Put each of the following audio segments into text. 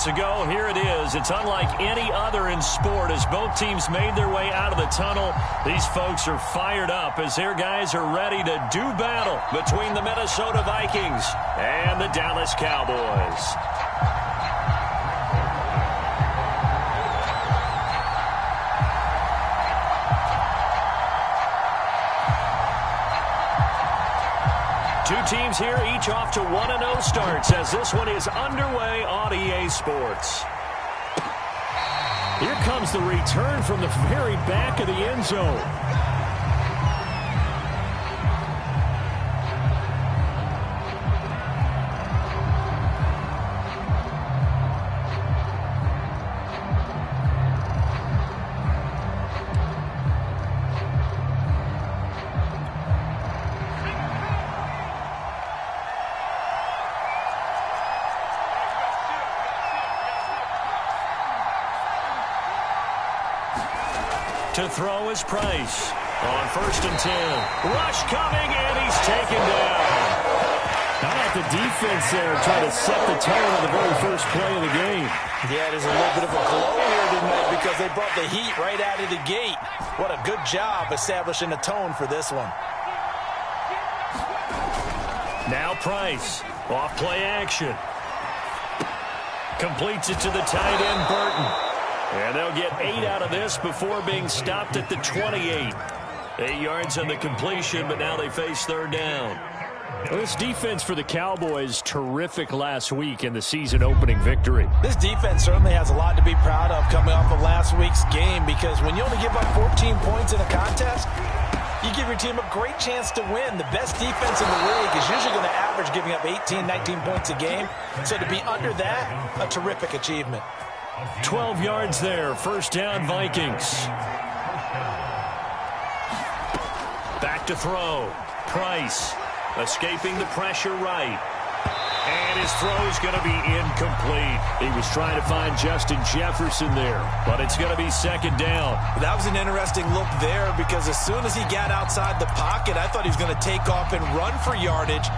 minutes ago, here it is. It's unlike any other in sport as both teams made their way out of the tunnel. These folks are fired up as their guys are ready to do battle between the Minnesota Vikings and the Dallas Cowboys. Two teams here, each off to 1-0 starts as this one is underway on EA Sports. Here comes the return from the very back of the end zone. To throw is Price on 1st and 10. Rush coming, and he's taken down. How about the defense there trying to set the tone on the very first play of the game? Yeah, there's a little bit of a glow here tonight because they brought the heat right out of the gate. What a good job establishing a tone for this one. Now Price, off play action. Completes it to the tight end, Burton. And they'll get 8 out of this before being stopped at the 28. 8 yards on the completion, but now they face 3rd down. Well, this defense for the Cowboys, terrific last week in the season-opening victory. This defense certainly has a lot to be proud of coming off of last week's game because when you only give up 14 points in a contest, you give your team a great chance to win. The best defense in the league is usually going to average giving up 18, 19 points a game. So to be under that, a terrific achievement. 12 yards there, 1st down Vikings. Back to throw. Price escaping the pressure right. And his throw is going to be incomplete. He was trying to find Justin Jefferson there, but it's going to be 2nd down. That was an interesting look there because as soon as he got outside the pocket, I thought he was going to take off and run for yardage.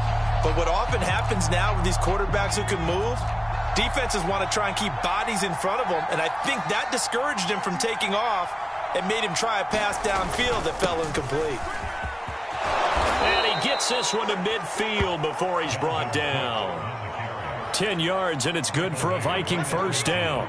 But what often happens now with these quarterbacks who can move, defenses want to try and keep bodies in front of them, and I think that discouraged him from taking off and made him try a pass downfield that fell incomplete. And he gets this one to midfield before he's brought down. 10 yards, and it's good for a Viking 1st down.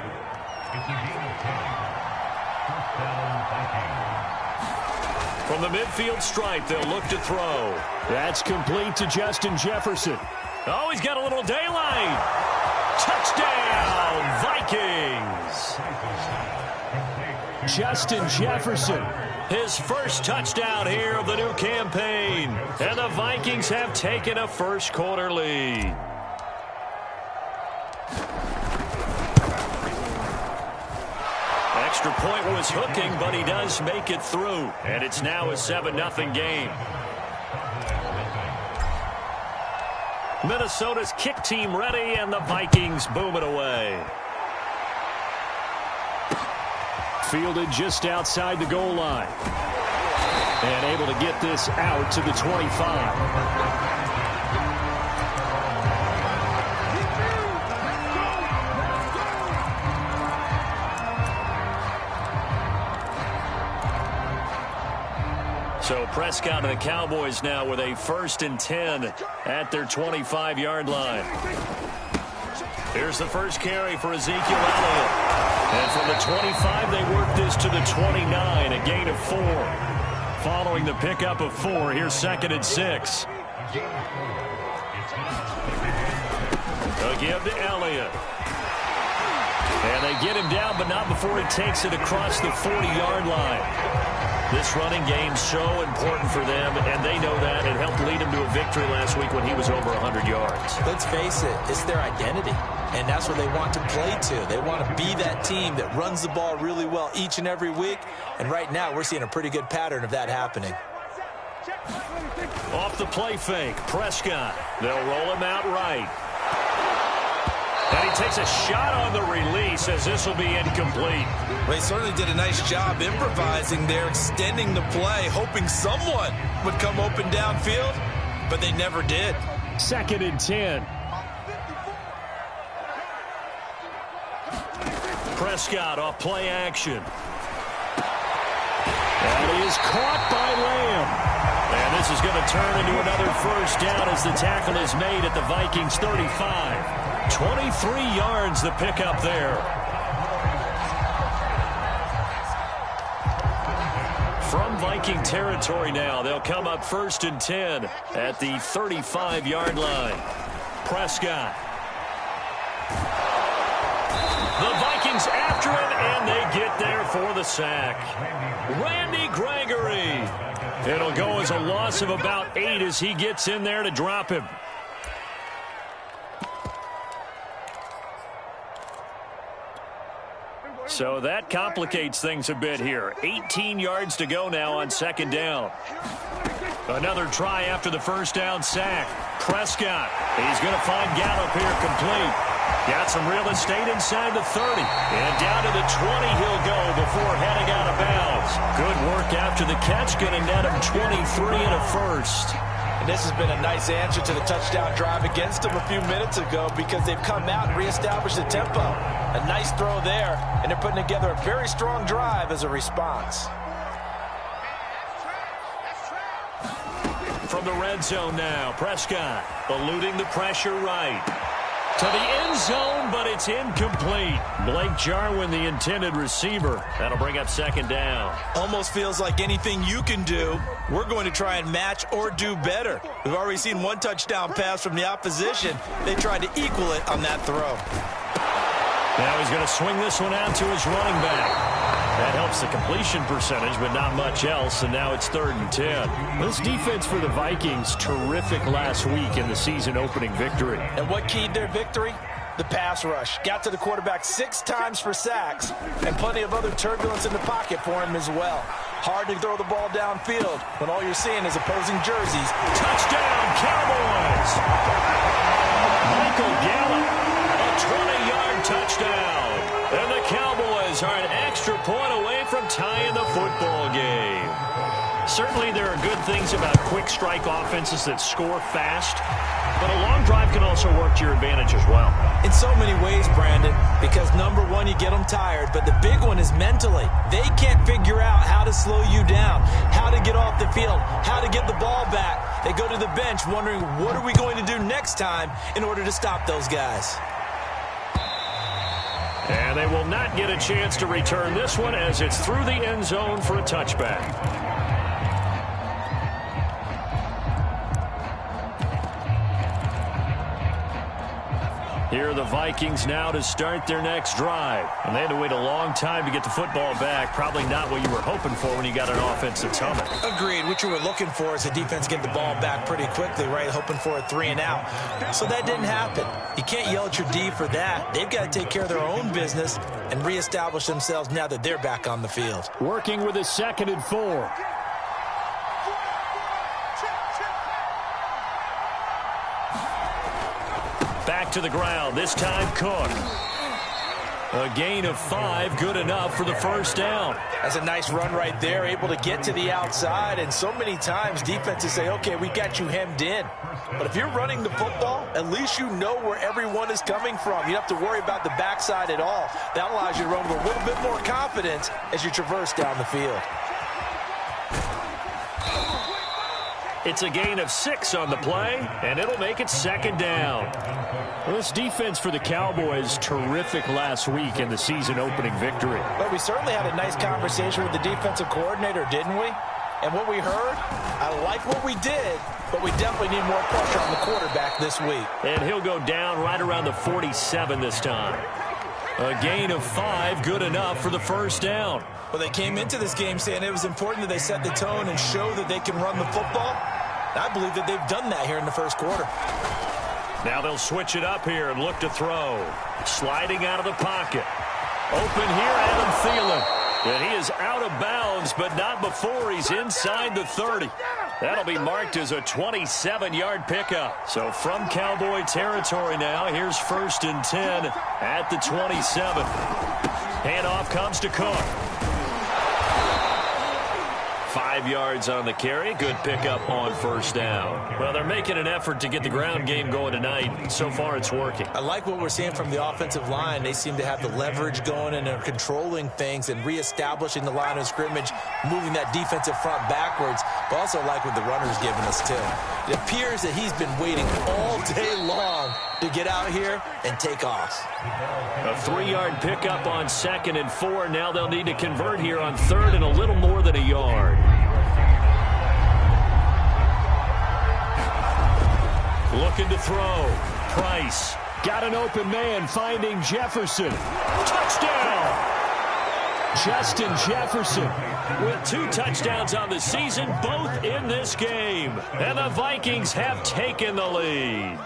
From the midfield stripe, they'll look to throw. That's complete to Justin Jefferson. Oh, he's got a little daylight. Touchdown, Vikings. Justin Jefferson. His first touchdown here of the new campaign. And the Vikings have taken a first-quarter lead. Extra point was hooking, but he does make it through. And it's now a 7-0 game. Minnesota's kick team ready, and the Vikings boom it away. Fielded just outside the goal line. And able to get this out to the 25. So Prescott and the Cowboys now with a 1st and 10 at their 25-yard line. Here's the first carry for Ezekiel Elliott. And from the 25, they work this to the 29, a gain of 4. Following the pickup of 4, here's 2nd and 6. They'll give to Elliott. And they get him down, but not before he takes it across the 40-yard line. This running game's so important for them, and they know that. It helped lead him to a victory last week when he was over 100 yards. Let's face it, it's their identity, and that's what they want to play to. They want to be that team that runs the ball really well each and every week, and right now we're seeing a pretty good pattern of that happening. Off the play fake, Prescott. They'll roll him out right. And he takes a shot on the release as this will be incomplete. Well, he certainly did a nice job improvising there, extending the play, hoping someone would come open downfield, but they never did. 2nd and 10. Prescott off play action. And he is caught by Lamb. And this is going to turn into another first down as the tackle is made at the Vikings 35. 23 yards the pickup there. From Viking territory now, they'll come up 1st and 10 at the 35-yard line. Prescott. The Vikings after him, and they get there for the sack. Randy Gregory. It'll go as a loss of about 8 as he gets in there to drop him. So that complicates things a bit here. 18 yards to go now on 2nd down. Another try after the first down sack. Prescott. He's going to find Gallup here complete. Got some real estate inside the 30. And down to the 20 he'll go before heading out of bounds. Good work after the catch. Going to net him 23 and a first. And this has been a nice answer to the touchdown drive against them a few minutes ago because they've come out and reestablished the tempo. A nice throw there, and they're putting together a very strong drive as a response. From the red zone now, Prescott eluding the pressure right. To the end zone, but it's incomplete. Blake Jarwin, the intended receiver. That'll bring up 2nd down. Almost feels like anything you can do, we're going to try and match or do better. We've already seen one touchdown pass from the opposition. They tried to equal it on that throw. Now he's going to swing this one out to his running back. That helps the completion percentage, but not much else, and now it's 3rd and 10. This defense for the Vikings, terrific last week in the season-opening victory. And what keyed their victory? The pass rush. Got to the quarterback 6 times for sacks, and plenty of other turbulence in the pocket for him as well. Hard to throw the ball downfield when all you're seeing is opposing jerseys. Touchdown, Cowboys! Michael Gallup, a 20-yard touchdown. And the Cowboys are an extra point away from tying the football game. Certainly there are good things about quick strike offenses that score fast, but a long drive can also work to your advantage as well. In so many ways, Brandon, because number one, you get them tired, but the big one is mentally. They can't figure out how to slow you down, how to get off the field, how to get the ball back. They go to the bench wondering, what are we going to do next time in order to stop those guys? And they will not get a chance to return this one as it's through the end zone for a touchback. Here are the Vikings now to start their next drive. And they had to wait a long time to get the football back. Probably not what you were hoping for when you got an offense that's humming. Agreed. What you were looking for is the defense get the ball back pretty quickly, right? Hoping for a 3 and out. So that didn't happen. You can't yell at your D for that. They've got to take care of their own business and reestablish themselves now that they're back on the field. Working with a 2nd and 4. Back to the ground, this time Cook. A gain of 5, good enough for the first down. That's a nice run right there, able to get to the outside. And so many times defenses say, okay, we got you hemmed in. But if you're running the football, at least you know where everyone is coming from. You don't have to worry about the backside at all. That allows you to run with a little bit more confidence as you traverse down the field. It's a gain of 6 on the play, and it'll make it 2nd down. Well, this defense for the Cowboys, terrific last week in the season-opening victory. But we certainly had a nice conversation with the defensive coordinator, didn't we? And what we heard, I like what we did, but we definitely need more pressure on the quarterback this week. And he'll go down right around the 47 this time. A gain of 5, good enough for the first down. Well, they came into this game saying it was important that they set the tone and show that they can run the football. I believe that they've done that here in the first quarter. Now they'll switch it up here and look to throw. Sliding out of the pocket. Open here, Adam Thielen. And he is out of bounds, but not before he's inside the 30. That'll be marked as a 27-yard pickup. So from Cowboy territory now, here's 1st and 10 at the 27. Handoff comes to Cook. 5 yards on the carry. Good pickup on first down. Well, they're making an effort to get the ground game going tonight. So far, it's working. I like what we're seeing from the offensive line. They seem to have the leverage going, and they're controlling things and reestablishing the line of scrimmage, moving that defensive front backwards, but also like what the runner's giving us, too. It appears that he's been waiting all day long to get out here and take off. A 3-yard pickup on 2nd and 4. Now they'll need to convert here on 3rd and a little more than a yard. Looking to throw. Price. Got an open man finding Jefferson. Touchdown! Justin Jefferson with 2 touchdowns on the season, both in this game. And the Vikings have taken the lead.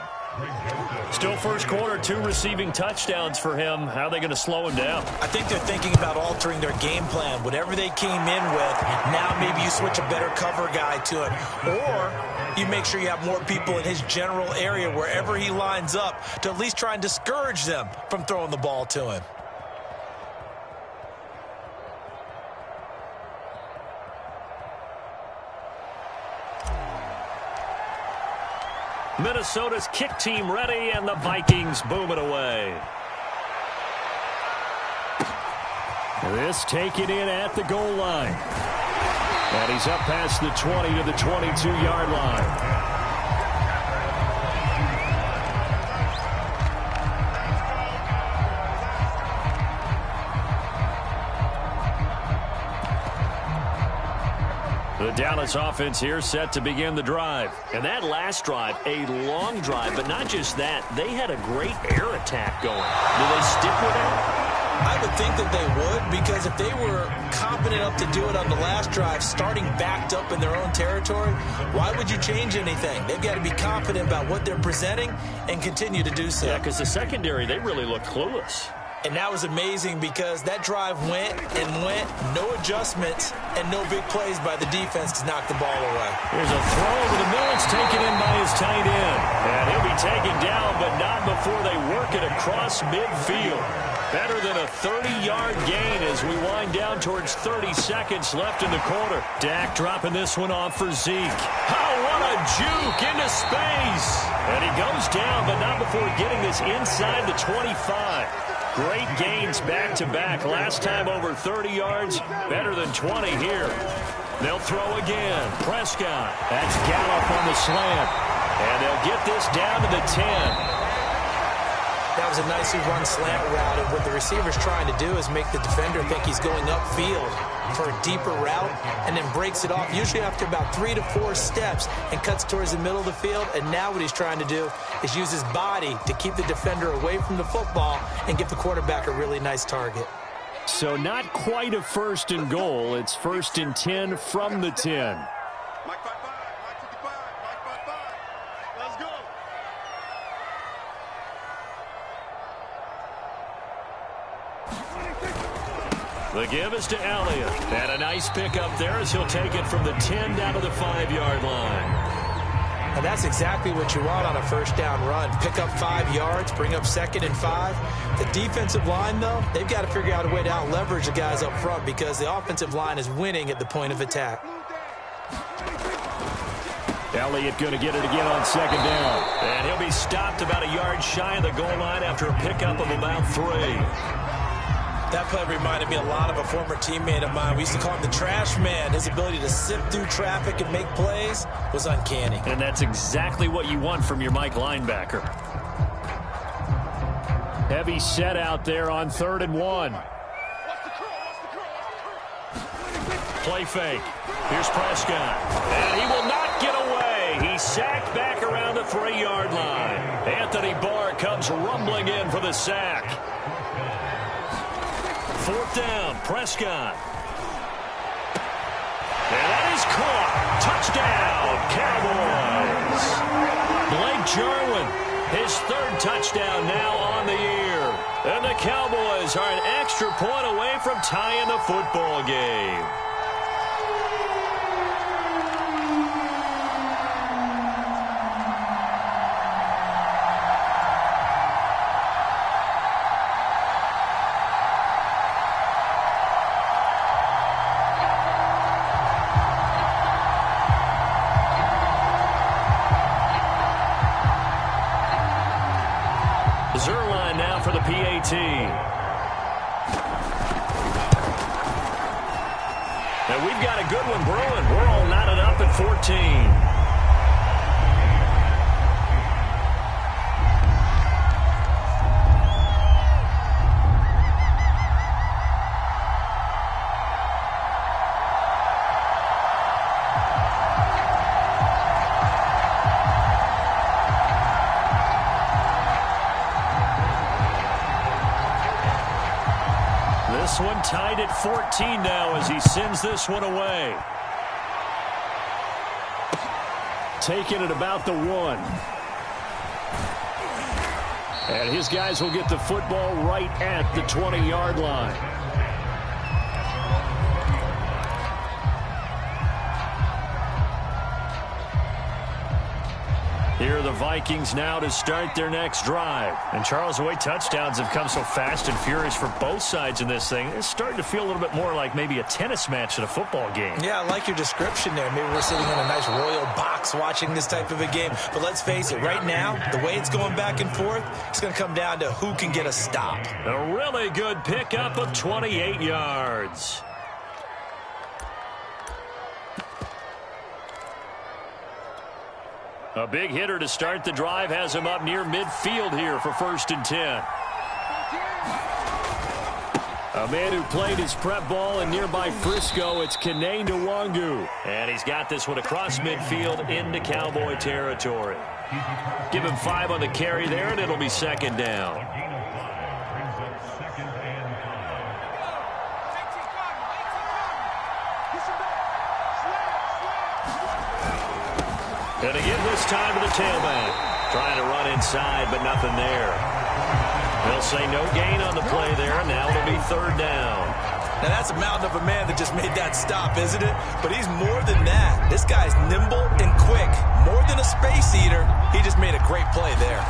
Still first quarter, 2 receiving touchdowns for him. How are they going to slow him down? I think they're thinking about altering their game plan. Whatever they came in with, now maybe you switch a better cover guy to it. Or you make sure you have more people in his general area wherever he lines up to at least try and discourage them from throwing the ball to him. Minnesota's kick team ready, and the Vikings boom it away. This taken in at the goal line. And he's up past the 20 to the 22-yard line. The Dallas offense here set to begin the drive. And that last drive, a long drive, but not just that. They had a great air attack going. Do they stick with that? I would think that they would, because if they were confident enough to do it on the last drive, starting backed up in their own territory, why would you change anything? They've got to be confident about what they're presenting and continue to do so. Yeah, because the secondary, they really look clueless. And that was amazing because that drive went and went, no adjustments, and no big plays by the defense to knock the ball away. Here's a throw over the middle. It's taken in by his tight end. And he'll be taken down, but not before they work it across midfield. Better than a 30-yard gain as we wind down towards 30 seconds left in the quarter. Dak dropping this one off for Zeke. Oh, what a juke into space. And he goes down, but not before getting this inside the 25. Great gains back-to-back. Last time over 30 yards, better than 20 here. They'll throw again. Prescott. That's Gallup on the slant. And they'll get this down to the 10. That was a nicely run slant route, and what the receiver's trying to do is make the defender think he's going upfield for a deeper route, and then breaks it off, usually after about 3 to 4 steps, and cuts towards the middle of the field. And now what he's trying to do is use his body to keep the defender away from the football and give the quarterback a really nice target. So not quite a 1st and goal. It's 1st and 10 from the 10. The give is to Elliott. And a nice pickup there as he'll take it from the 10 down to the 5-yard line. And that's exactly what you want on a first down run. Pick up 5 yards, bring up 2nd and 5. The defensive line, though, they've got to figure out a way to out-leverage the guys up front because the offensive line is winning at the point of attack. Elliott going to get it again on 2nd down. And he'll be stopped about a yard shy of the goal line after a pickup of about 3. That play reminded me a lot of a former teammate of mine. We used to call him the trash man. His ability to sift through traffic and make plays was uncanny. And that's exactly what you want from your Mike linebacker. Heavy set out there on 3rd and 1. Play fake. Here's Prescott. And he will not get away. He's sacked back around the 3-yard line. Anthony Barr comes rumbling in for the sack. 4th down, Prescott. And that is caught. Touchdown, Cowboys. Blake Jarwin, his 3rd touchdown now on the year. And the Cowboys are an extra point away from tying the football game. And we've got a good one brewing. We're all knotted up at 14. This one tied at 14 now as he sends this one away. Taking it about the 1. And his guys will get the football right at the 20-yard line. Here are the Vikings now to start their next drive. And Charles, the way touchdowns have come so fast and furious for both sides in this thing, it's starting to feel a little bit more like maybe a tennis match than a football game. Yeah, I like your description there. Maybe we're sitting in a nice royal box watching this type of a game. But let's face it, right now, the way it's going back and forth, it's going to come down to who can get a stop. A really good pickup of 28 yards. A big hitter to start the drive has him up near midfield here for 1st and 10. A man who played his prep ball in nearby Frisco, it's Kenane Nwangu. And he's got this one across midfield into Cowboy territory. Give him 5 on the carry there, and it'll be 2nd down. And again this time to the tailback. Trying to run inside, but nothing there. They'll say no gain on the play there. Now it'll be 3rd down. Now that's a mountain of a man that just made that stop, isn't it? But he's more than that. This guy's nimble and quick. More than a space eater. He just made a great play there.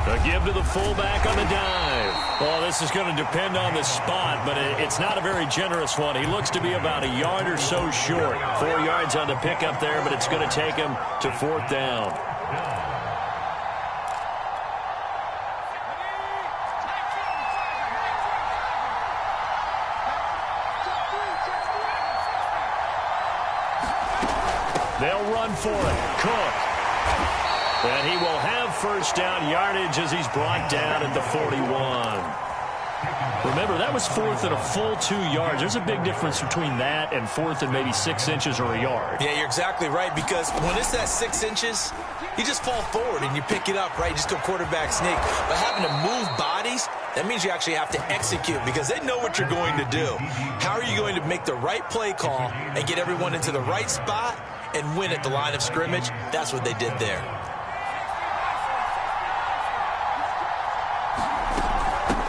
A give to the fullback on the dive. Well, this is going to depend on the spot, but it's not a very generous one. He looks to be about a yard or so short. 4 yards on the pickup there, but it's going to take him to 4th down. They'll run for it. Cook. And he will have 1st down yardage as he's brought down at the 41. Remember, that was 4th and a full 2 yards. There's a big difference between that and 4th and maybe 6 inches or a yard. Yeah, you're exactly right, because when it's at 6 inches, you just fall forward and you pick it up, right? You just go quarterback sneak. But having to move bodies, that means you actually have to execute because they know what you're going to do. How are you going to make the right play call and get everyone into the right spot and win at the line of scrimmage? That's what they did there.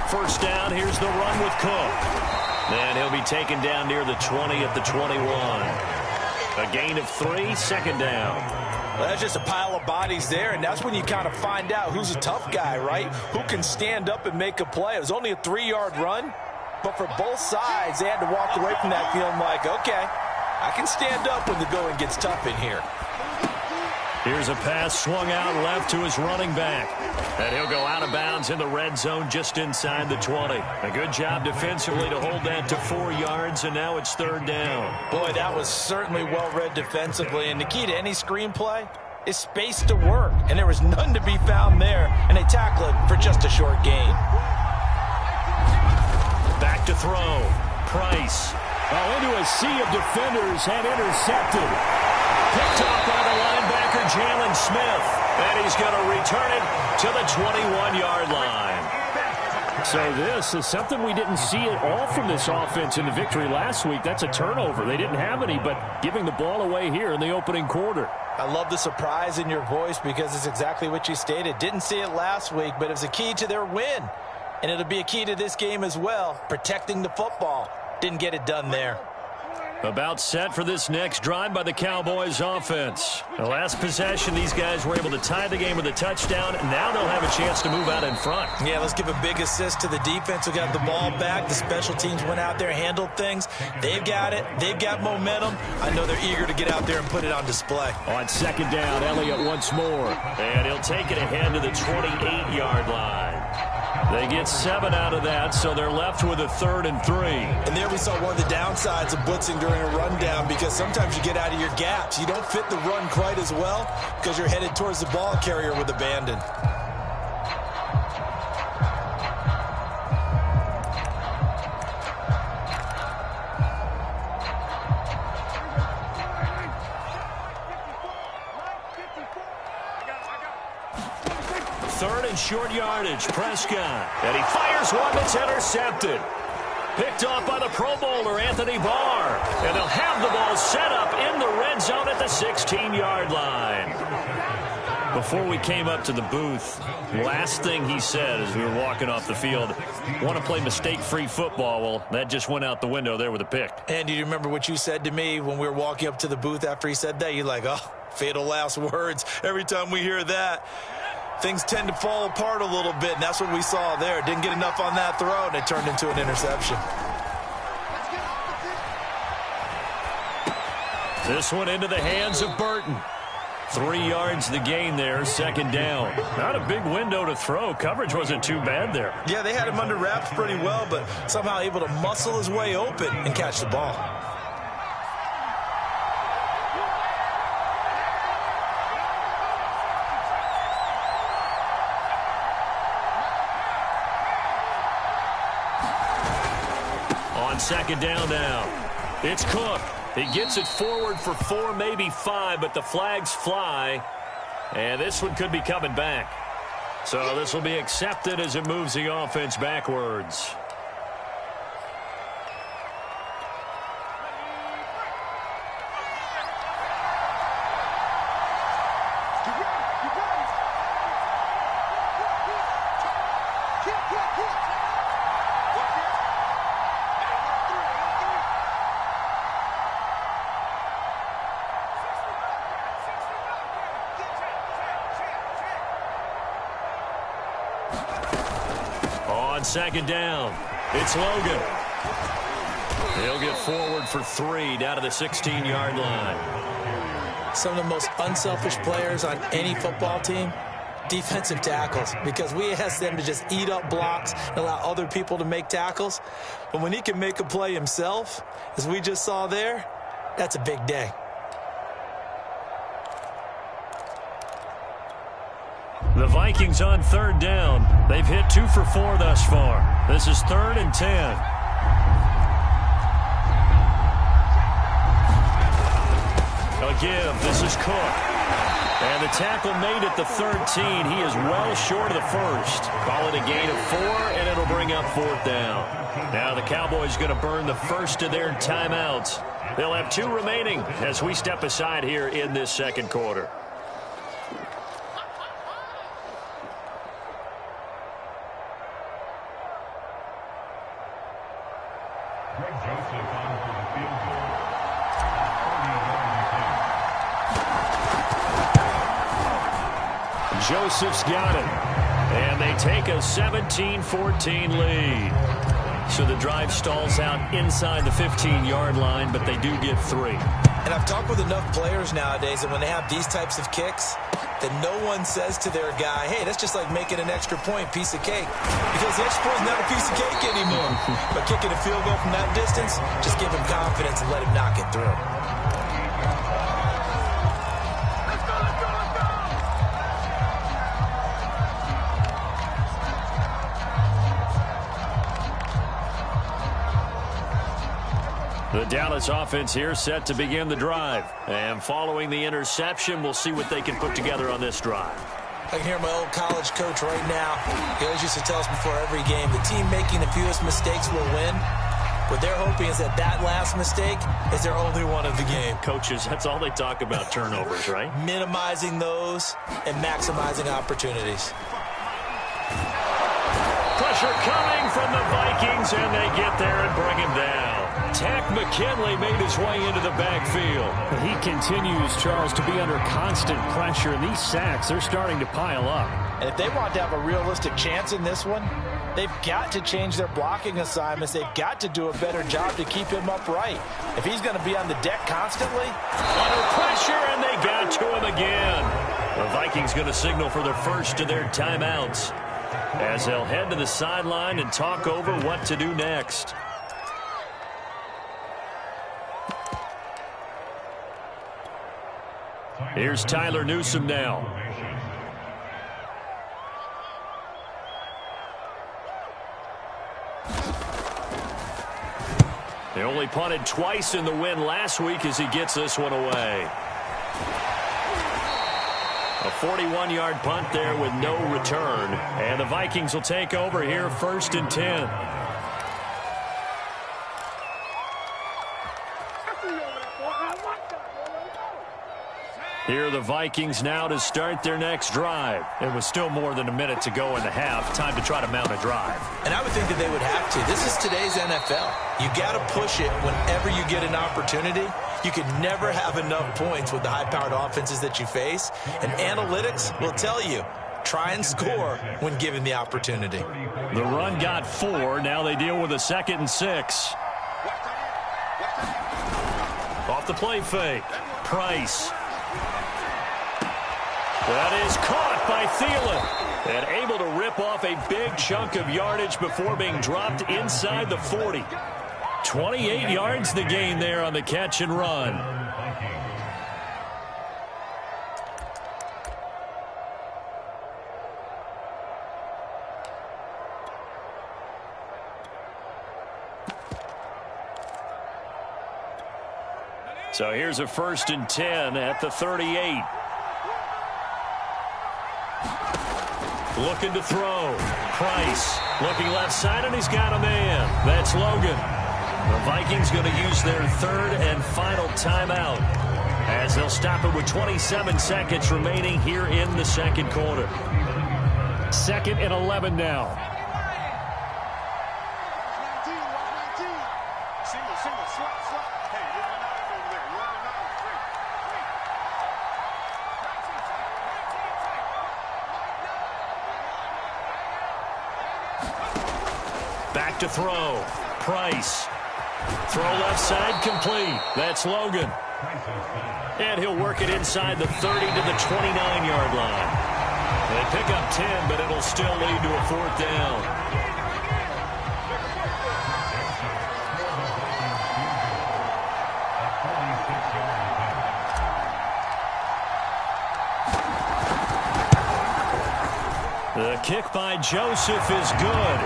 First down, here's the run with Cook. And he'll be taken down near the 20 at the 21. A gain of 3, 2nd down. Well, that's just a pile of bodies there, and that's when you kind of find out who's a tough guy, right? Who can stand up and make a play. It was only a 3-yard run, but for both sides, they had to walk away from that feeling like, okay, I can stand up when the going gets tough in here. Here's a pass swung out left to his running back. And he'll go out of bounds in the red zone just inside the 20. A good job defensively to hold that to 4 yards, and now it's 3rd down. Boy, that was certainly well read defensively. And the key to any screenplay is space to work. And there was none to be found there. And they tackle it for just a short gain. Back to throw. Price. Oh, into a sea of defenders and intercepted. Picked off by the linebacker, Jalen Smith. And he's going to return it to the 21-yard line. So this is something we didn't see at all from this offense in the victory last week. That's a turnover. They didn't have any, but giving the ball away here in the opening quarter. I love the surprise in your voice because it's exactly what you stated. Didn't see it last week, but it was a key to their win. And it'll be a key to this game as well, protecting the football. Didn't get it done there. About set for this next drive by the Cowboys offense. The last possession, these guys were able to tie the game with a touchdown, and now they'll have a chance to move out in front. Yeah, let's give a big assist to the defense who got the ball back. The special teams went out there, handled things. They've got it. They've got momentum. I know they're eager to get out there and put it on display. On 2nd down, Elliott once more. And he'll take it ahead to the 28-yard line. They get 7 out of that, so they're left with a 3rd and 3. And there we saw one of the downsides of blitzing during a rundown, because sometimes you get out of your gaps. You don't fit the run quite as well because you're headed towards the ball carrier with abandon. Third and short yardage, Prescott. And he fires one that's intercepted. Picked off by the Pro Bowler, Anthony Barr. And they'll have the ball set up in the red zone at the 16-yard line. Before we came up to the booth, last thing he said as we were walking off the field, want to play mistake-free football. Well, that just went out the window there with a pick. And do you remember what you said to me when we were walking up to the booth after he said that? You're like, oh, fatal last words. Every time we hear that, things tend to fall apart a little bit, and that's what we saw there. Didn't get enough on that throw, and it turned into an interception. This one into the hands of Burton. 3 yards the gain there, 2nd down. Not a big window to throw. Coverage wasn't too bad there. Yeah, they had him under wraps pretty well, but somehow able to muscle his way open and catch the ball. On 2nd down now, it's Cook. He gets it forward for 4, maybe 5, but the flags fly. And this one could be coming back. So this will be accepted as it moves the offense backwards. On 2nd down, it's Logan. He'll get forward for 3 down to the 16-yard line. Some of the most unselfish players on any football team, defensive tackles, because we ask them to just eat up blocks and allow other people to make tackles. But when he can make a play himself, as we just saw there, that's a big day. The Vikings on 3rd down. They've hit 2 for 4 thus far. This is 3rd and 10. A give. This is Cook. And the tackle made at the 13. He is well short of the first. Call it a gain of 4, and it'll bring up 4th down. Now the Cowboys going to burn the first of their timeouts. They'll have 2 remaining as we step aside here in this 2nd quarter. Joseph's got it. And they take a 17-14 lead. So the drive stalls out inside the 15-yard line, but they do get 3. And I've talked with enough players nowadays that when they have these types of kicks, that no one says to their guy, hey, that's just like making an extra point, piece of cake. Because the extra point is not a piece of cake anymore. But kicking a field goal from that distance, just give him confidence and let him knock it through. The Dallas offense here set to begin the drive. And following the interception, we'll see what they can put together on this drive. I can hear my old college coach right now. He always used to tell us before every game, the team making the fewest mistakes will win. What they're hoping is that that last mistake is their only one of the game. Coaches, that's all they talk about, turnovers, right? Minimizing those and maximizing opportunities. Pressure coming from the Vikings, and they get there and bring him down. Tack McKinley made his way into the backfield. He continues, Charles, to be under constant pressure, and these sacks, they're starting to pile up. And if they want to have a realistic chance in this one, they've got to change their blocking assignments. They've got to do a better job to keep him upright. If he's going to be on the deck constantly. Under pressure, and they got to him again. The Vikings going to signal for their first of their timeouts. as they'll head to the sideline and talk over what to do next. Here's Tyler Newsome now. They only punted twice in the win last week as he gets this one away. A 41-yard punt there with no return. And the Vikings will take over here 1st and 10. Here are the Vikings now to start their next drive. It was still more than a minute to go in the half. Time to try to mount a drive. And I would think that they would have to. This is today's NFL. You got to push it whenever you get an opportunity. You can never have enough points with the high-powered offenses that you face. And analytics will tell you, try and score when given the opportunity. The run got 4. Now they deal with a 2nd and 6. Off the play fake. Price. That is caught by Thielen. And able to rip off a big chunk of yardage before being dropped inside the 40. 28 yards the gain there on the catch and run. So here's a 1st and 10 at the 38. Looking to throw. Price looking left side, and he's got a man. That's Logan. The Vikings going to use their 3rd and final timeout as they'll stop it with 27 seconds remaining here in the 2nd quarter. 2nd and 11 now. Back to throw. Price. Throw left side complete. That's Logan. And he'll work it inside the 30 to the 29-yard line. They pick up 10, but it'll still lead to a 4th down. The kick by Joseph is good.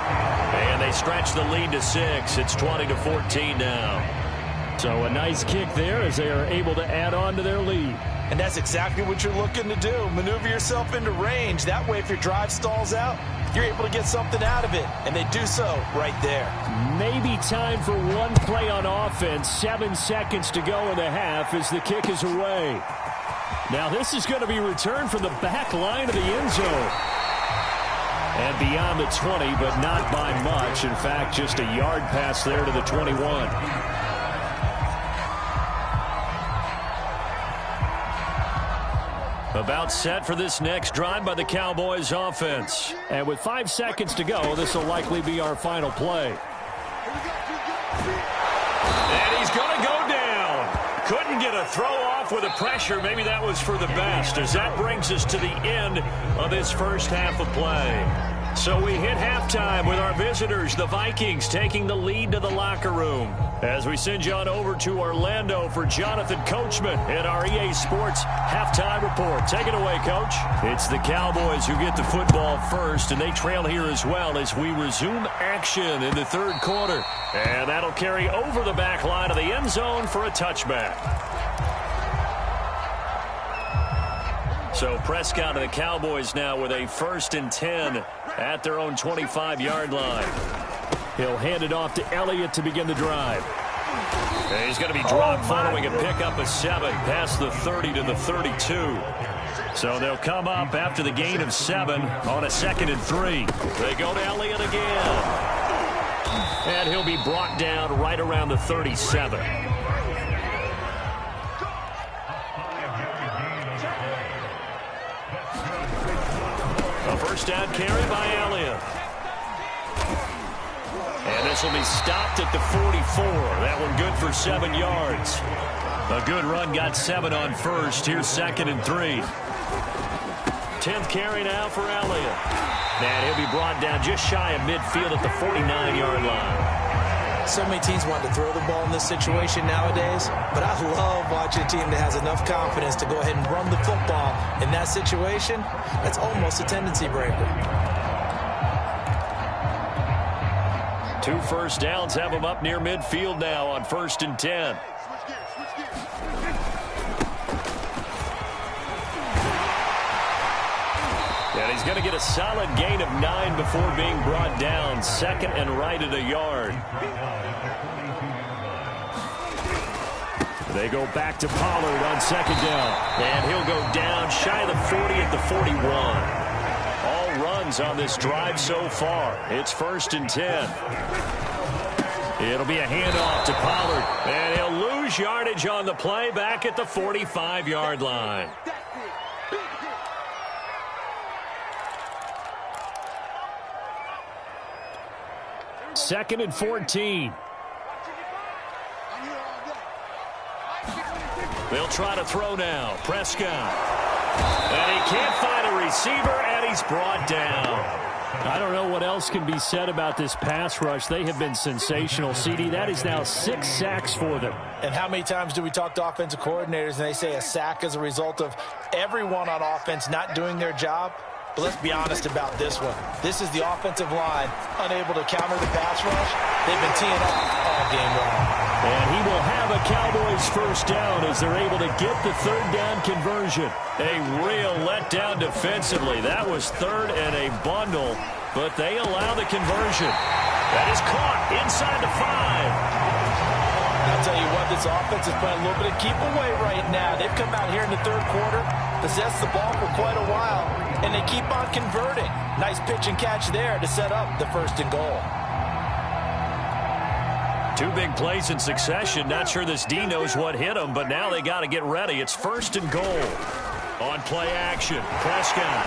And they stretch the lead to 6. It's 20 to 14 now. So a nice kick there as they are able to add on to their lead. And that's exactly what you're looking to do. Maneuver yourself into range. That way, if your drive stalls out, you're able to get something out of it. And they do so right there. Maybe time for one play on offense. 7 seconds to go in the half as the kick is away. Now this is going to be returned from the back line of the end zone. And beyond the 20, but not by much. In fact, just a yard pass there to the 21. About set for this next drive by the Cowboys offense. And with 5 seconds to go, this will likely be our final play. And he's going to go down. Couldn't get a throw off with the pressure. Maybe that was for the best, as that brings us to the end of this first half of play. So we hit halftime with our visitors, the Vikings, taking the lead to the locker room. As we send you on over to Orlando for Jonathan Coachman in our EA Sports halftime report. Take it away, Coach. It's the Cowboys who get the football first, and they trail here as well as we resume action in the 3rd quarter. And that'll carry over the back line of the end zone for a touchback. So Prescott and the Cowboys now with a 1st and 10 at their own 25-yard line. He'll hand it off to Elliott to begin the drive. And he's going to be dropped following a pickup of 7 past the 30 to the 32. So they'll come up after the gain of 7 on a 2nd and 3. They go to Elliott again. And he'll be brought down right around the 37. A 1st down carry by Elliott. And this will be stopped at the 44. That one good for 7 yards. A good run got 7 on 1st. Here's 2nd and 3. 10th carry now for Elliott. And he'll be brought down just shy of midfield at the 49-yard line. So many teams want to throw the ball in this situation nowadays, but I love watching a team that has enough confidence to go ahead and run the football. In that situation, that's almost a tendency breaker. 2 first downs have him up near midfield now on 1st and 10. And he's going to get a solid gain of 9 before being brought down. 2nd and right at a yard. They go back to Pollard on 2nd down. And he'll go down shy of the 40 at the 41. All runs on this drive so far. It's 1st and 10. It'll be a handoff to Pollard. And he'll lose yardage on the play back at the 45-yard line. Second and 14. They'll try to throw now. Prescott. And he can't find a receiver, and he's brought down. I don't know what else can be said about this pass rush. They have been sensational, CD. That is now 6 sacks for them. And how many times do we talk to offensive coordinators and they say a sack is a result of everyone on offense not doing their job? But let's be honest about this one. This is the offensive line unable to counter the pass rush. They've been teeing off all game long. And he will have a Cowboys first down as they're able to get the 3rd down conversion. A real letdown defensively. That was 3rd and a bundle, but they allow the conversion. That is caught inside the 5. I'll tell you what, this offense is playing a little bit of keep away right now. They've come out here in the 3rd quarter, possessed the ball for quite a while, and they keep on converting. Nice pitch and catch there to set up the 1st and goal. 2 big plays in succession. Not sure this D knows what hit him, but now they got to get ready. It's 1st and goal. On play action, Prescott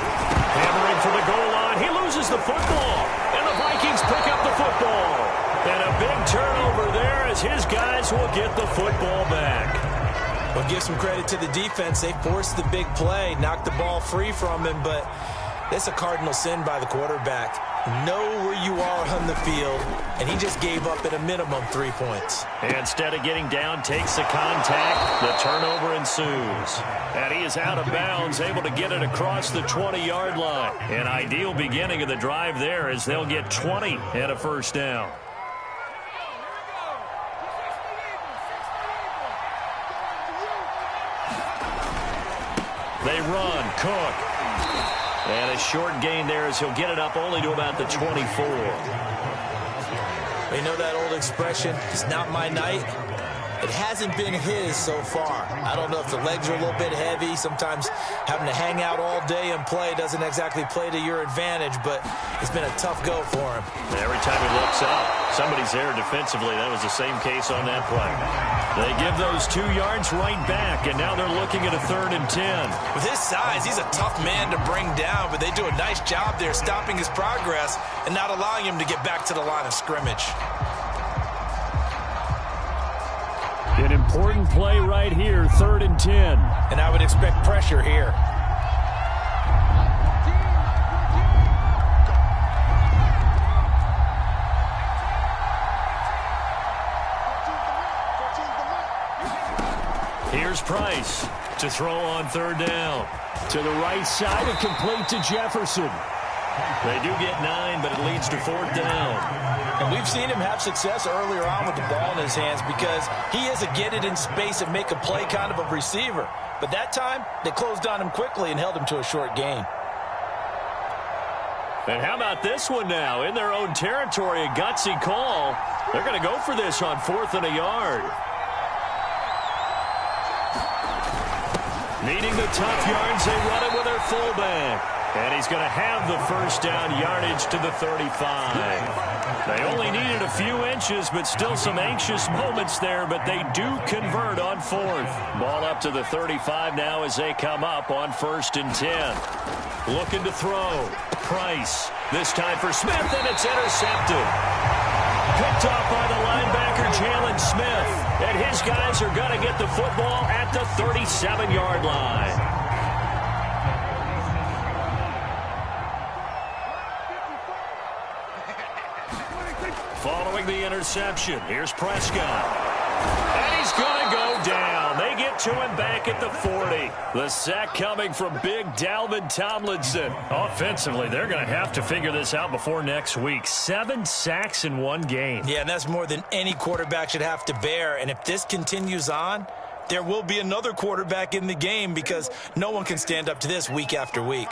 hammering for the goal line. He loses the football, and the Vikings pick up the football. And a big turnover there as his guys will get the football back. Well, give some credit to the defense. They forced the big play, knocked the ball free from him, but it's a cardinal sin by the quarterback. Know where you are on the field, and he just gave up at a minimum 3 points. Instead of getting down, takes the contact. The turnover ensues. And he is out of bounds, able to get it across the 20-yard line. An ideal beginning of the drive there as they'll get 20 and a first down. They run. Cook. And a short gain there as he'll get it up only to about the 24. You know that old expression, it's not my night? It hasn't been his so far. I don't know if the legs are a little bit heavy. Sometimes having to hang out all day and play doesn't exactly play to your advantage, but it's been a tough go for him. Every time he looks up, somebody's there defensively. That was the same case on that play. They give those 2 yards right back, and now they're looking at a 3rd and 10. With his size, he's a tough man to bring down, but they do a nice job there stopping his progress and not allowing him to get back to the line of scrimmage. An important play right here, 3rd and 10. And I would expect pressure here. Here's Price to throw on 3rd down. To the right side and complete to Jefferson. They do get 9, but it leads to 4th down. And we've seen him have success earlier on with the ball in his hands because he is a get it in space and make a play kind of a receiver. But that time, they closed on him quickly and held him to a short gain. And how about this one now? In their own territory, a gutsy call. They're going to go for this on 4th and a yard. Needing the tough yards, they run it with their fullback. And he's going to have the first down yardage to the 35. They only needed a few inches, but still some anxious moments there, but they do convert on 4th. Ball up to the 35 now as they come up on 1st and 10. Looking to throw. Price. This time for Smith, and it's intercepted. Picked off by the linebacker, Jalen Smith. And his guys are going to get the football at the 37-yard line. the interception. Here's Prescott. And he's going to go down. They get to him back at the 40. The sack coming from big Dalvin Tomlinson. Offensively, they're going to have to figure this out before next week. 7 sacks in one game. Yeah, and that's more than any quarterback should have to bear. And if this continues on, there will be another quarterback in the game because no one can stand up to this week after week.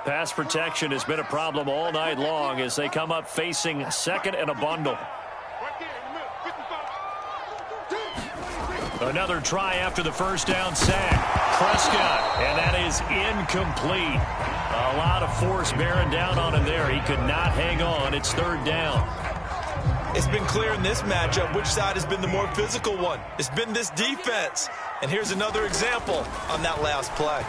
Pass protection has been a problem all night long as they come up facing second and a bundle. Another try after the first down sack. Prescott, and that is incomplete. A lot of force bearing down on him there. He could not hang on. It's third down. It's been clear in this matchup which side has been the more physical one. It's been this defense. And here's another example on that last play.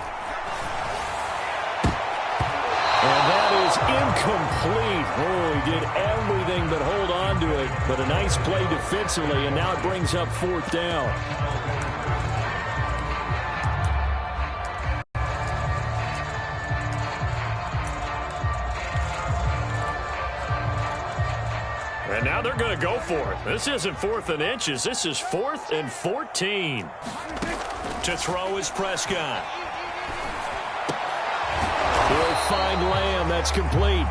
And that is incomplete. Oh, he did everything but hold on to it. But a nice play defensively, and now it brings up fourth down. And now they're going to go for it. This isn't 4th and inches. This is 4th and 14. To throw is Prescott. He'll find Lamb. That's complete.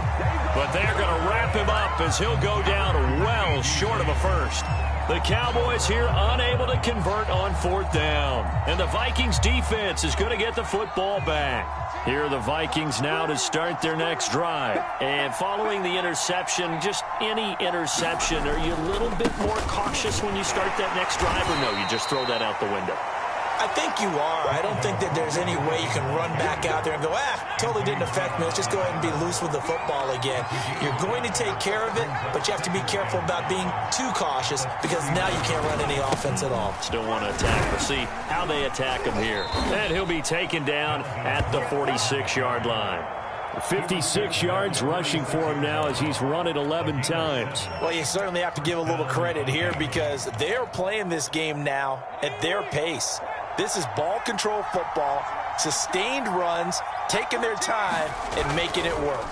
But they're going to wrap him up as he'll go down well short of a first. The Cowboys here unable to convert on 4th down. And the Vikings defense is going to get the football back. Here are the Vikings now to start their next drive. And following the interception, just any interception, are you a little bit more cautious when you start that next drive, or no, you just throw that out the window? I think you are. I don't think that there's any way you can run back out there and go, totally didn't affect me. Let's just go ahead and be loose with the football again. You're going to take care of it, but you have to be careful about being too cautious because now you can't run any offense at all. Still want to attack. We'll see how they attack him here. And he'll be taken down at the 46-yard line. 56 yards rushing for him now as he's run it 11 times. Well, you certainly have to give a little credit here because they're playing this game now at their pace. This is ball control football, sustained runs, taking their time, and making it work.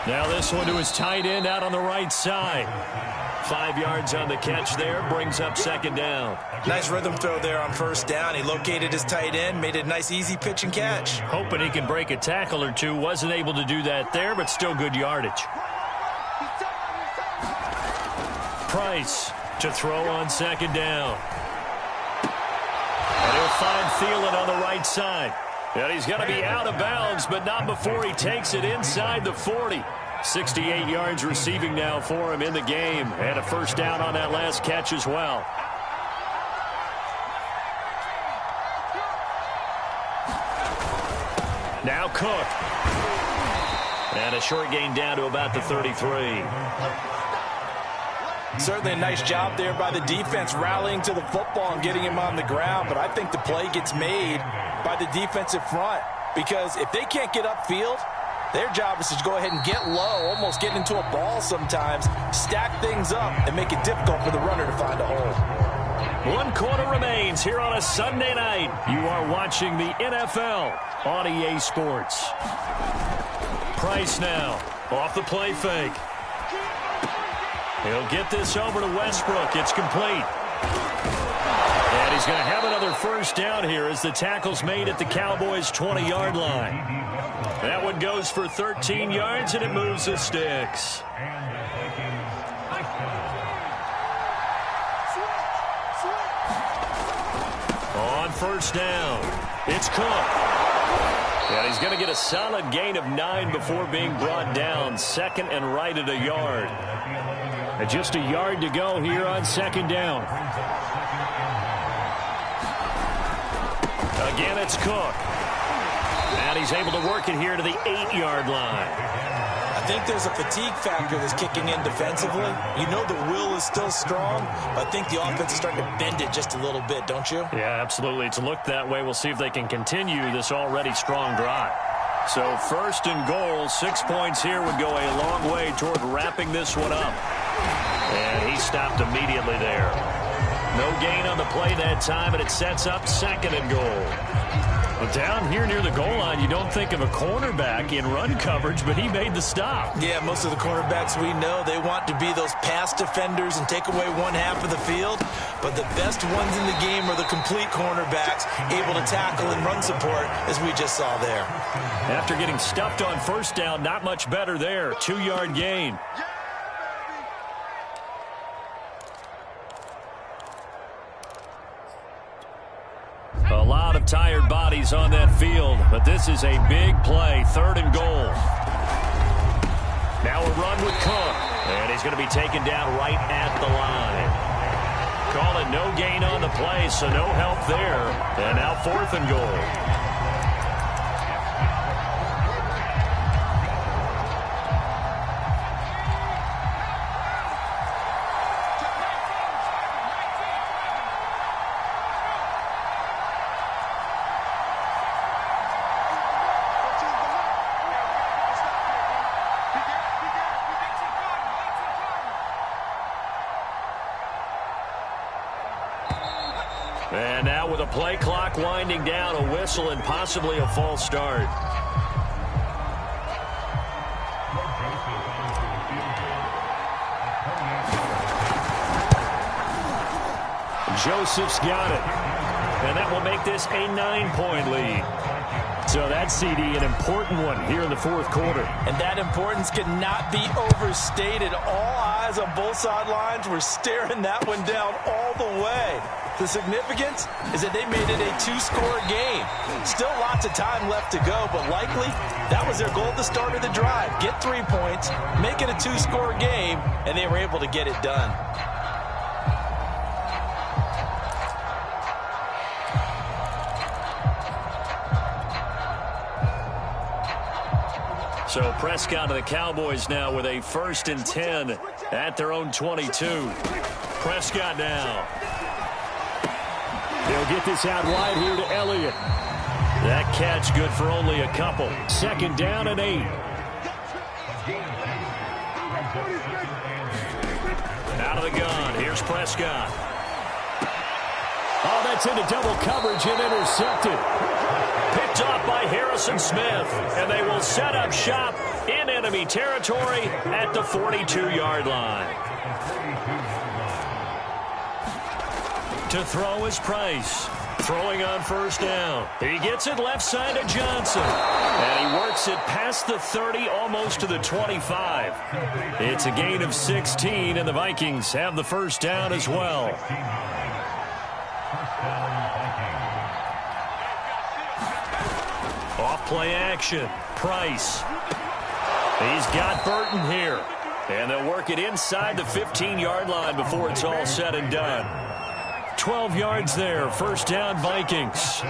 Now this one to his tight end out on the right side. 5 yards on the catch there, brings up second down. Nice rhythm throw there on first down. He located his tight end, made it a nice easy pitch and catch. Hoping he can break a tackle or two. Wasn't able to do that there, but still good yardage. Price to throw on second down. And he'll find Thielen on the right side. And he's going to be out of bounds, but not before he takes it inside the 40. 68 yards receiving now for him in the game. And a first down on that last catch as well. Now Cook. And a short gain down to about the 33. Certainly a nice job there by the defense rallying to the football and getting him on the ground. But I think the play gets made by the defensive front because if they can't get upfield, their job is to go ahead and get low, almost get into a ball sometimes, stack things up, and make it difficult for the runner to find a hole. 1 quarter remains here on a Sunday night. You are watching the NFL on EA Sports. Price now off the play fake. He'll get this over to Westbrook. It's complete. And he's going to have another first down here as the tackle's made at the Cowboys' 20-yard line. That one goes for 13 yards, and it moves the sticks. On first down, it's Cook. And he's going to get a solid gain of 9 before being brought down. Second and right at a yard. And just a yard to go here on second down. Again, it's Cook. And he's able to work it here to the 8-yard line. I think there's a fatigue factor that's kicking in defensively. You know the will is still strong, but I think the offense is starting to bend it just a little bit, don't you? Yeah, absolutely. It's looked that way. We'll see if they can continue this already strong drive. So first and goal, 6 points here would go a long way toward wrapping this one up. And he stopped immediately there. No gain on the play that time, and it sets up 2nd and goal. But down here near the goal line, you don't think of a cornerback in run coverage, but he made the stop. Yeah, most of the cornerbacks we know, they want to be those pass defenders and take away one half of the field. But the best ones in the game are the complete cornerbacks, able to tackle and run support, as we just saw there. After getting stuffed on 1st down, not much better there. 2-yard gain. A lot of tired bodies on that field, but this is a big play, 3rd and goal. Now a run with Cook, and he's going to be taken down right at the line. Call it no gain on the play, so no help there. And now 4th and goal. And now with a play clock winding down, a whistle and possibly a false start. Joseph's got it. And that will make this a 9-point lead. So that CD, an important one here in the 4th quarter. And that importance cannot be overstated. All eyes on both sidelines were staring that one down all the way. The significance is that they made it a 2-score game. Still lots of time left to go, but likely that was their goal at the start of the drive. Get 3 points, make it a 2-score game, and they were able to get it done. So Prescott and the Cowboys now with a 1st and 10 at their own 22. Prescott now. They'll get this out wide here to Elliott. That catch good for only a couple. 2nd down and 8. Out of the gun. Here's Prescott. Oh, that's into double coverage and intercepted. Picked off by Harrison Smith, and they will set up shop in enemy territory at the 42-yard line. To throw is Price. Throwing on 1st down. He gets it left side to Johnson. And he works it past the 30, almost to the 25. It's a gain of 16, and the Vikings have the 1st down as well. Off play action. Price. He's got Burton here. And they'll work it inside the 15-yard line before it's all said and done. 12 yards there. 1st down, Vikings.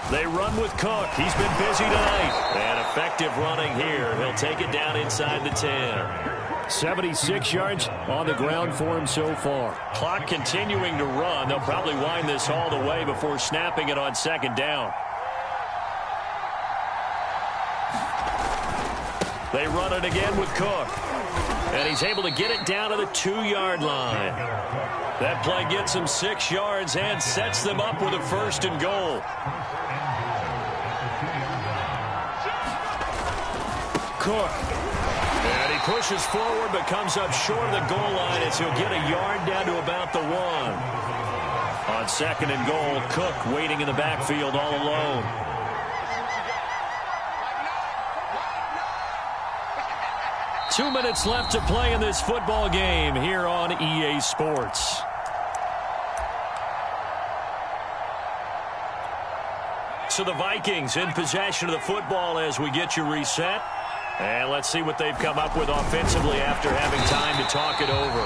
They run with Cook. He's been busy tonight. And effective running here. He'll take it down inside the 10. 76 yards on the ground for him so far. Clock continuing to run. They'll probably wind this all the way before snapping it on 2nd down. They run it again with Cook. And he's able to get it down to the 2-yard line. That play gets him 6 yards and sets them up with a 1st and goal. Cook. And he pushes forward but comes up short of the goal line as he'll get a yard down to about the 1. On 2nd and goal, Cook waiting in the backfield all alone. Two minutes left to play in this football game here on EA Sports. So the Vikings in possession of the football as we get you reset. And let's see what they've come up with offensively after having time to talk it over.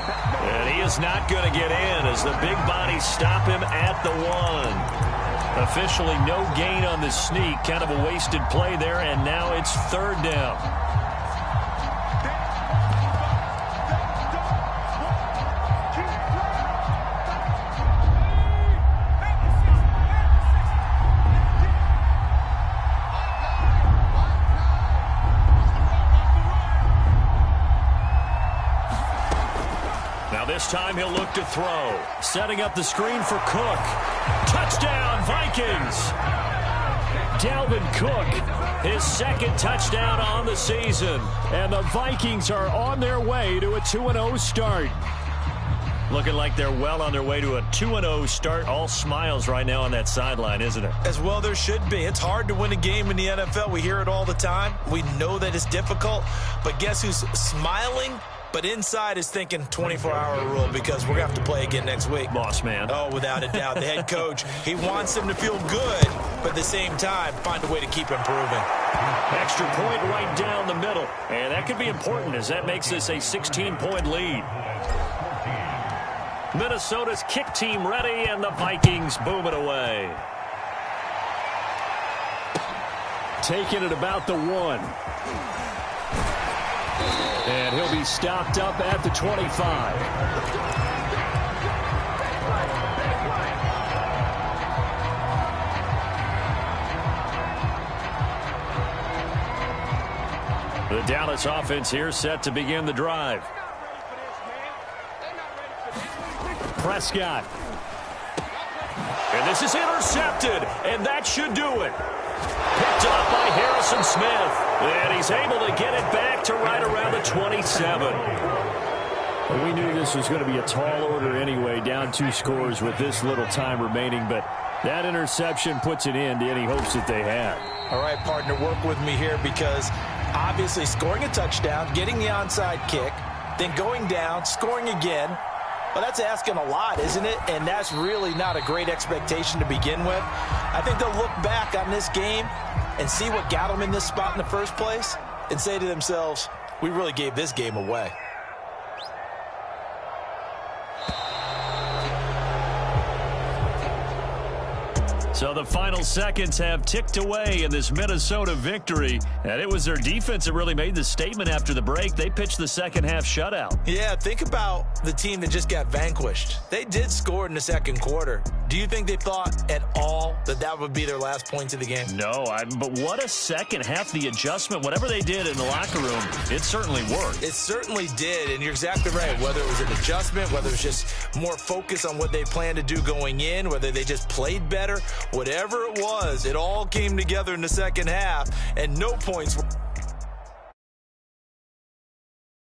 And he is not going to get in as the big bodies stop him at the 1. Officially no gain on the sneak. Kind of a wasted play there, and now it's 3rd down. This time he'll look to throw. Setting up the screen for Cook. Touchdown, Vikings! Dalvin Cook, his second touchdown on the season. And the Vikings are on their way to a 2-0 start. Looking like they're well on their way to a 2-0 start. All smiles right now on that sideline, isn't it? As well there should be. It's hard to win a game in the NFL. We hear it all the time. We know that it's difficult. But guess who's smiling? But inside is thinking 24-hour rule because we're going to have to play again next week. Boss man. Oh, without a doubt. The head coach, he wants them to feel good, but at the same time, find a way to keep improving. Extra point right down the middle. And that could be important as that makes this a 16-point lead. Minnesota's kick team ready, and the Vikings boom it away. Taking it about the 1. And he'll be stopped up at the 25. The Dallas offense here set to begin the drive. Prescott. And this is intercepted, and that should do it. Picked up by Harrison Smith, and he's able to get it back to right around the 27. We knew this was going to be a tall order anyway, down 2 scores with this little time remaining, but that interception puts an end to any hopes that they had. All right, partner, work with me here because obviously scoring a touchdown, getting the onside kick, then going down, scoring again. Well, that's asking a lot, isn't it? And that's really not a great expectation to begin with. I think they'll look back on this game and see what got them in this spot in the first place and say to themselves, we really gave this game away. So the final seconds have ticked away in this Minnesota victory. And it was their defense that really made the statement after the break. They pitched the second half shutout. Yeah, think about the team that just got vanquished. They did score in the second quarter. Do you think they thought at all that that would be their last points of the game? No, but what a second half. The adjustment, whatever they did in the locker room, it certainly worked. It certainly did, and you're exactly right. Whether it was an adjustment, whether it was just more focus on what they planned to do going in, whether they just played better, whatever it was, it all came together in the second half, and no points were